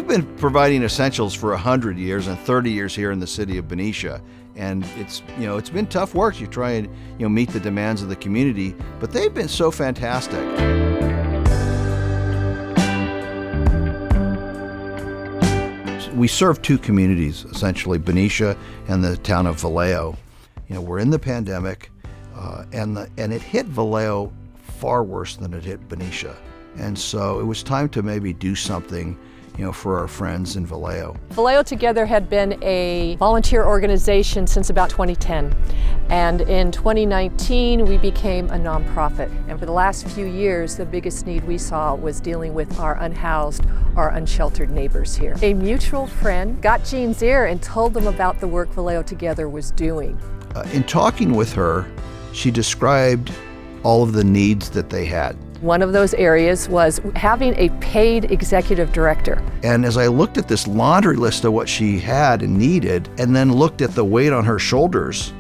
we've been providing essentials for 100 years and 30 years here in the city of Benicia. And it's been tough work. You try and, meet the demands of the community, but they've been so fantastic. We serve two communities, essentially, Benicia and the town of Vallejo. We're in the pandemic, and it hit Vallejo far worse than it hit Benicia. And so it was time to maybe do something, for our friends in Vallejo. Vallejo Together had been a volunteer organization since about 2010. And in 2019, we became a nonprofit. And for the last few years, the biggest need we saw was dealing with our unhoused, our unsheltered neighbors here. A mutual friend got Jean's ear and told them about the work Vallejo Together was doing. In talking with her, she described all of the needs that they had. One of those areas was having a paid executive director. And as I looked at this laundry list of what she had and needed, and then looked at the weight on her shoulders,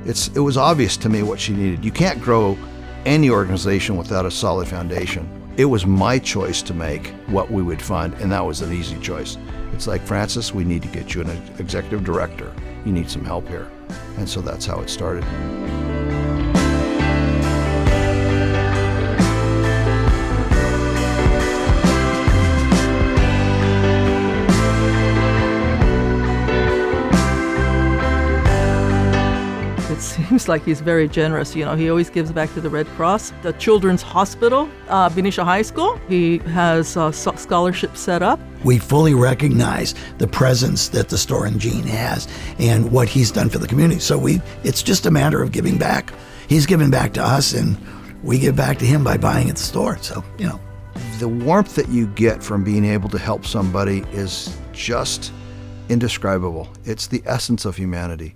it was obvious to me what she needed. You can't grow any organization without a solid foundation. It was my choice to make what we would fund, and that was an easy choice. It's like, Francis, we need to get you an executive director. You need some help here. And so that's how it started. It seems like he's very generous. He always gives back to the Red Cross, the Children's Hospital, Benicia High School. He has scholarships set up. We fully recognize the presence that the store and Gene has and what he's done for the community. So it's just a matter of giving back. He's given back to us, and we give back to him by buying at the store. So, The warmth that you get from being able to help somebody is just indescribable. It's the essence of humanity.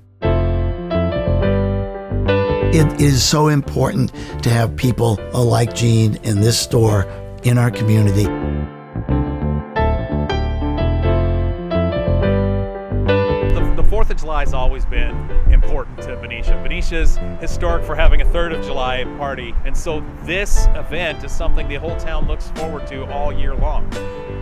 It is so important to have people like Gene in this store in our community. The 4th of July has always been important to Benicia. Benicia's historic for having a 3rd of July party, and so this event is something the whole town looks forward to all year long.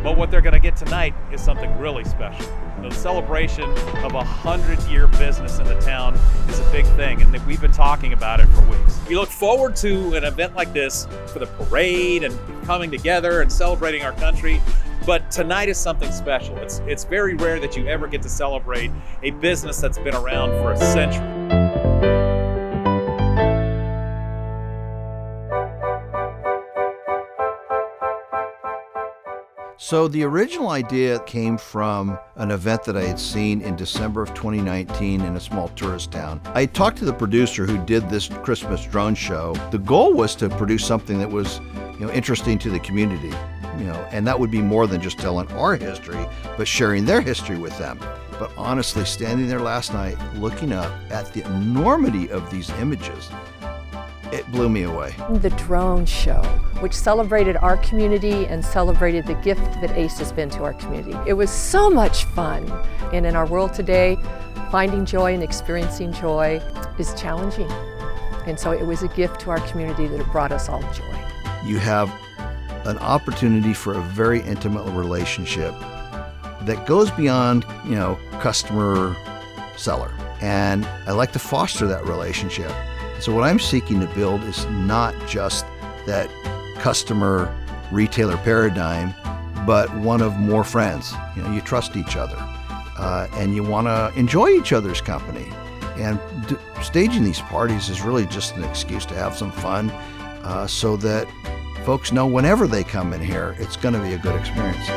But what they're going to get tonight is something really special. The celebration of a 100-year business in the town is a big thing, and we've been talking about it for weeks. We look forward to an event like this for the parade and coming together and celebrating our country. But tonight is something special. It's very rare that you ever get to celebrate a business that's been around for a century. So the original idea came from an event that I had seen in December of 2019 in a small tourist town. I talked to the producer who did this Christmas drone show. The goal was to produce something that was, interesting to the community, and that would be more than just telling our history, but sharing their history with them. But honestly, standing there last night, looking up at the enormity of these images, it blew me away. The drone show, which celebrated our community and celebrated the gift that ACE has been to our community. It was so much fun. And in our world today, finding joy and experiencing joy is challenging. And so it was a gift to our community that it brought us all joy. You have an opportunity for a very intimate relationship that goes beyond, customer seller. And I like to foster that relationship. So what I'm seeking to build is not just that customer retailer paradigm, but one of more friends. You trust each other, and you want to enjoy each other's company. And staging these parties is really just an excuse to have some fun, so that folks know whenever they come in here, it's going to be a good experience.